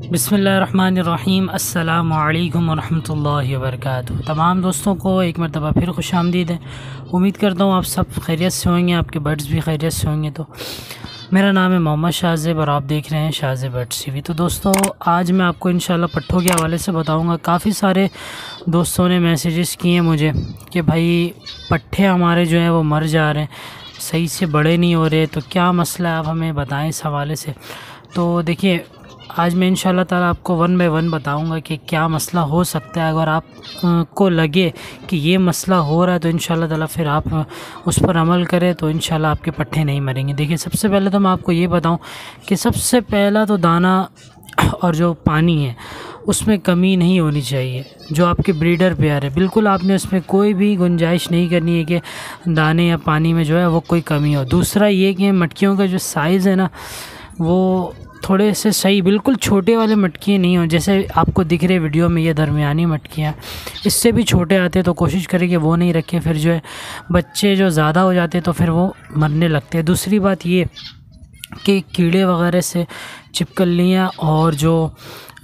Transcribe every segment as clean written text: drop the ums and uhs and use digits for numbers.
बिस्मिल्लाहिर्रहमानिर्रहीम अस्सलामुअलैकुम वरहमतुल्लाहि वबरकातुहू। तमाम दोस्तों को एक मरतबा फिर खुशामदीद है। उम्मीद करता हूँ आप सब खैरियत से होंगे, आपके बर्ड्स भी खैरियत से होंगे। तो मेरा नाम है मोहम्मद शाहज़ेब और आप देख रहे हैं शाहज़ेब बर्ड्स टीवी। तो दोस्तों आज मैं आपको इंशाल्लाह पट्ठों के हवाले से बताऊँगा। काफ़ी सारे दोस्तों ने मैसेजेस किए मुझे कि भाई पट्ठे हमारे जो हैं वो मर जा रहे हैं, सही से बड़े नहीं हो रहे, तो क्या मसला है आप हमें बताएं इस हवाले से। तो देखिए आज मैं इंशाल्लाह ताला आपको वन बाय वन बताऊंगा कि क्या मसला हो सकता है। अगर आप को लगे कि ये मसला हो रहा है तो इंशाल्लाह ताला फिर आप उस पर अमल करें तो इंशाल्लाह आपके पट्ठे नहीं मरेंगे। देखिए सबसे पहले तो मैं आपको ये बताऊं कि सबसे पहला तो दाना और जो पानी है उसमें कमी नहीं होनी चाहिए। जो आपके ब्रीडर पेयर है बिल्कुल आपने उसमें कोई भी गुंजाइश नहीं करनी है कि दाने या पानी में जो है वो कोई कमी हो। दूसरा ये कि मटकियों का जो साइज़ है ना वो थोड़े से सही, बिल्कुल छोटे वाले मटकियाँ नहीं हो जैसे आपको दिख रहे वीडियो में। ये दरमियानी मटकियाँ, इससे भी छोटे आते तो कोशिश करें कि वो नहीं रखें, फिर जो है बच्चे जो ज़्यादा हो जाते तो फिर वो मरने लगते हैं। दूसरी बात ये कि कीड़े वगैरह से छिपकलियाँ और जो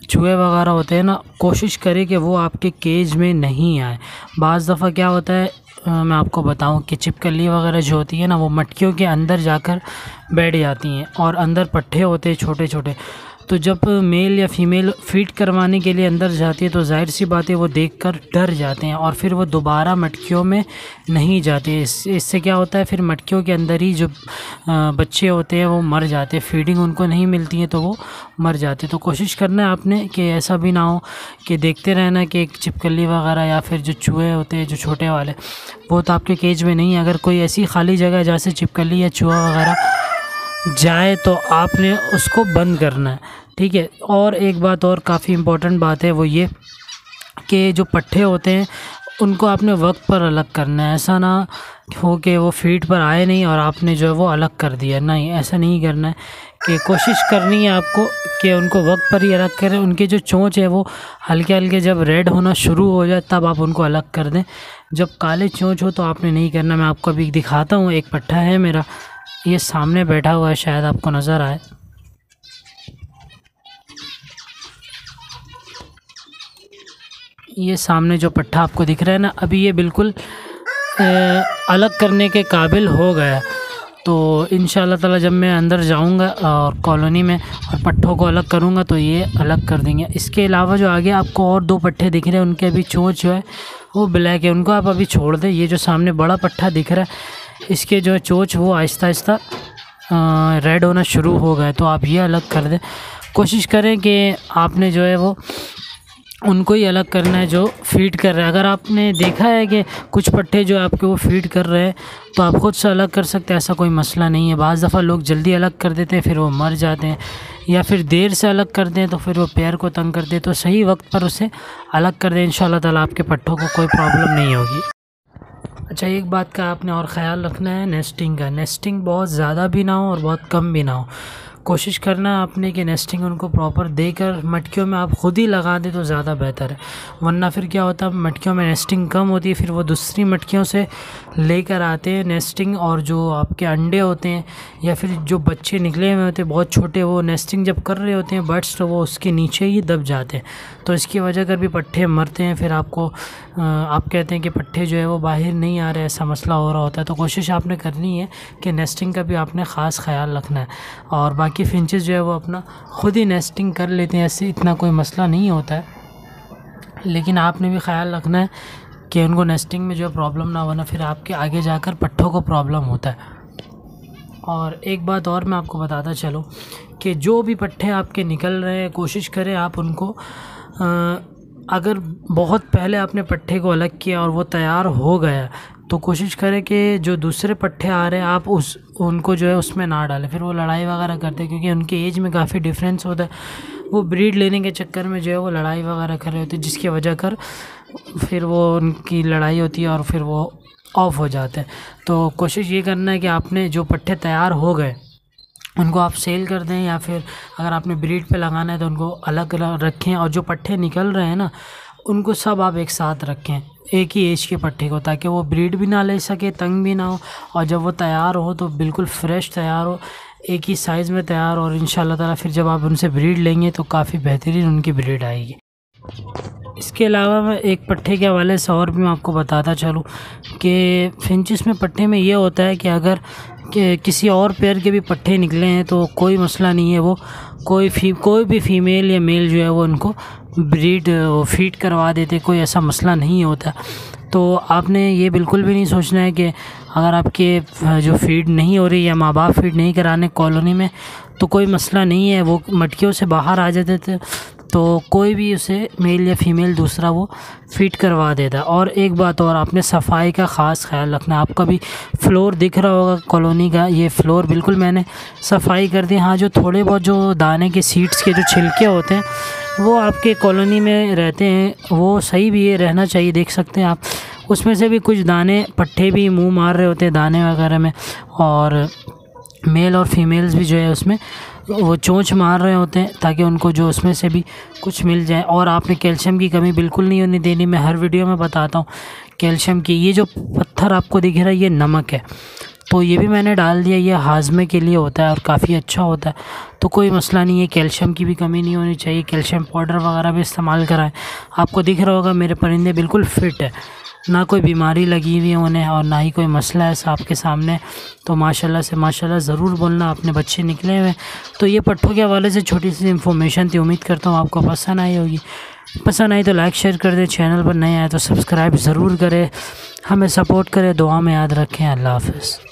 चूहे वगैरह होते हैं ना, कोशिश करें कि वो आपके केज में नहीं आए। बाज़ दफ़ा क्या होता है मैं आपको बताऊं कि छिपकली वगैरह जो होती है ना वो मटकियों के अंदर जाकर बैठ जाती हैं और अंदर पट्ठे होते हैं छोटे छोटे। तो जब मेल या फीमेल फीड करवाने के लिए अंदर जाती है तो जाहिर सी बात है वो देखकर डर जाते हैं और फिर वो दोबारा मटकियों में नहीं जाते। इससे क्या होता है फिर मटकियों के अंदर ही जो बच्चे होते हैं वो मर जाते हैं, फीडिंग उनको नहीं मिलती है तो वो मर जाते। तो कोशिश करना है आपने कि ऐसा भी ना हो कि देखते रहना कि एक छिपकली वगैरह या फिर जो चूहे होते हैं जो छोटे वाले वो तो आपके केज में नहीं है। अगर कोई ऐसी खाली जगह जहाँ से छिपकली या चूहा वगैरह जाए तो आपने उसको बंद करना है, ठीक है। और एक बात और काफ़ी इम्पोर्टेंट बात है वो ये कि जो पट्ठे होते हैं उनको आपने वक्त पर अलग करना है। ऐसा ना हो कि वो फीड पर आए नहीं और आपने जो है वो अलग कर दिया, नहीं ऐसा नहीं करना है। कि कोशिश करनी है आपको कि उनको वक्त पर ही अलग करें। उनके जो चोंच है वो हल्के हल्के जब रेड होना शुरू हो जाए तब आप उनको अलग कर दें। जब काले चोंच हो तो आपने नहीं करना। मैं आपको अभी दिखाता हूँ, एक पट्ठा है मेरा, ये सामने बैठा हुआ है, शायद आपको नज़र आए। ये सामने जो पट्ठा आपको दिख रहा है ना, अभी ये बिल्कुल अलग करने के काबिल हो गया। तो इंशाल्लाह ताला जब मैं अंदर जाऊंगा और कॉलोनी में और पट्ठों को अलग करूंगा तो ये अलग कर देंगे। इसके अलावा जो आगे आपको और दो पट्ठे दिख रहे हैं उनके अभी चोंच जो है वो ब्लैक है, उनको आप अभी छोड़ दें। ये जो सामने बड़ा पट्ठा दिख रहा है इसके जो है चोंच वो आहिस्ता आहिस्ता रेड होना शुरू हो गए, तो आप ये अलग कर दें। कोशिश करें कि आपने जो है वो उनको ही अलग करना है जो फ़ीड कर रहे हैं। अगर आपने देखा है कि कुछ पट्ठे जो आपके वो फ़ीड कर रहे हैं तो आप खुद से अलग कर सकते हैं, ऐसा कोई मसला नहीं है। बाज़ दफ़ा लोग जल्दी अलग कर देते हैं फिर वो मर जाते हैं, या फिर देर से अलग कर दें तो फिर वो पैर को तंग कर दे। तो सही वक्त पर उसे अलग कर दें, इंशाल्लाह ताला आपके पट्ठों को कोई प्रॉब्लम नहीं होगी। अच्छा, एक बात का आपने और ख़याल रखना है नेस्टिंग का। नेस्टिंग बहुत ज़्यादा भी ना हो और बहुत कम भी ना हो। कोशिश करना है आपने कि नेस्टिंग उनको प्रॉपर देकर मटकियों में आप ख़ुद ही लगा दें तो ज़्यादा बेहतर है। वरना फिर क्या होता है मटकियों में नेस्टिंग कम होती है, फिर वो दूसरी मटकियों से लेकर आते हैं नेस्टिंग, और जो आपके अंडे होते हैं या फिर जो बच्चे निकले हुए होते हैं बहुत छोटे, वो नेस्टिंग जब कर रहे होते हैं बर्ड्स तो वो उसके नीचे ही दब जाते हैं। तो इसकी वजह कर भी पट्ठे मरते हैं। फिर आपको आप कहते हैं कि पट्ठे जो है वो बाहर नहीं आ रहे, ऐसा मसला हो रहा होता है। तो कोशिश आपने करनी है कि नेस्टिंग का भी आपने ख़ास ख्याल रखना है। और बाकी फिंचेस जो है वो अपना ख़ुद ही नेस्टिंग कर लेते हैं, ऐसे इतना कोई मसला नहीं होता है। लेकिन आपने भी ख्याल रखना है कि उनको नेस्टिंग में जो है प्रॉब्लम ना होना, फिर आपके आगे जाकर पट्ठों को प्रॉब्लम होता है। और एक बात और मैं आपको बताता चलूँ कि जो भी पट्ठे आपके निकल रहे हैं कोशिश करें आप उनको अगर बहुत पहले आपने पट्ठे को अलग किया और वो तैयार हो गया तो कोशिश करें कि जो दूसरे पट्ठे आ रहे हैं आप उनको जो है उसमें ना डालें, फिर वो लड़ाई वगैरह करते हैं क्योंकि उनके एज में काफ़ी डिफरेंस होता है। वो ब्रीड लेने के चक्कर में जो है वो लड़ाई वगैरह कर रहे होते हैं, जिसकी वजह कर फिर वो उनकी लड़ाई होती है और फिर वो ऑफ हो जाते हैं। तो कोशिश ये करना है कि आपने जो पट्ठे तैयार हो गए उनको आप सेल कर दें, या फिर अगर आपने ब्रीड पे लगाना है तो उनको अलग रखें। और जो पट्ठे निकल रहे हैं ना उनको सब आप एक साथ रखें, एक ही एज के पट्ठे को, ताकि वो ब्रीड भी ना ले सके, तंग भी ना हो, और जब वो तैयार हो तो बिल्कुल फ्रेश तैयार हो। एक ही साइज़ में तैयार, और इंशाल्लाह ताला फिर जब आप उनसे ब्रीड लेंगे तो काफ़ी बेहतरीन उनकी ब्रीड आएगी। इसके अलावा मैं एक पट्ठे के हवाले से और भी मैं आपको बताता चलूँ कि फिंचिस में पट्ठे में ये होता है कि अगर किसी और पेयर के भी पट्ठे निकले हैं तो कोई मसला नहीं है, वो कोई भी फ़ीमेल या मेल जो है वो उनको ब्रीड फीड करवा देते, कोई ऐसा मसला नहीं होता। तो आपने ये बिल्कुल भी नहीं सोचना है कि अगर आपके जो फीड नहीं हो रही या माँ बाप फीड नहीं कराने कॉलोनी में तो कोई मसला नहीं है, वो मटकियों से बाहर आ जाते थे तो कोई भी उसे मेल या फीमेल दूसरा वो फीड करवा देता है। और एक बात और, आपने सफाई का ख़ास ख्याल रखना। आपका भी फ्लोर दिख रहा होगा कॉलोनी का, ये फ्लोर बिल्कुल मैंने सफाई कर दी। हाँ, जो थोड़े बहुत जो दाने के सीड्स के जो छिलके होते हैं वो आपके कॉलोनी में रहते हैं, वो सही भी है, रहना चाहिए। देख सकते हैं आप, उसमें से भी कुछ दाने पट्ठे भी मुंह मार रहे होते हैं दाने वगैरह में, और मेल और फीमेल्स भी जो है उसमें वो चोंच मार रहे होते हैं ताकि उनको जो उसमें से भी कुछ मिल जाए। और आपने कैल्शियम की कमी बिल्कुल नहीं होने देनी। मैं हर वीडियो में बताता हूँ कैल्शियम की। ये जो पत्थर आपको दिख रहा है ये नमक है, तो ये भी मैंने डाल दिया। ये हाजमे के लिए होता है और काफ़ी अच्छा होता है, तो कोई मसला नहीं है, कैल्शियम की भी कमी नहीं होनी चाहिए। कैल्शियम पाउडर वगैरह भी इस्तेमाल कराएं। आपको दिख रहा होगा मेरे परिंदे बिल्कुल फ़िट है, ना कोई बीमारी लगी हुई है उन्हें और ना ही कोई मसला है आपके सामने। तो माशाल्लाह से माशाल्लाह ज़रूर बोलना अपने बच्चे निकले हुए। तो ये पट्ठों के हवाले से छोटी सी इन्फॉर्मेशन थी, उम्मीद करता हूँ आपको पसंद आई होगी। पसंद आई तो लाइक शेयर कर दें, चैनल पर नए आए तो सब्सक्राइब ज़रूर करें, हमें सपोर्ट करें, दुआ में याद रखें। अल्लाह हाफ़िज़।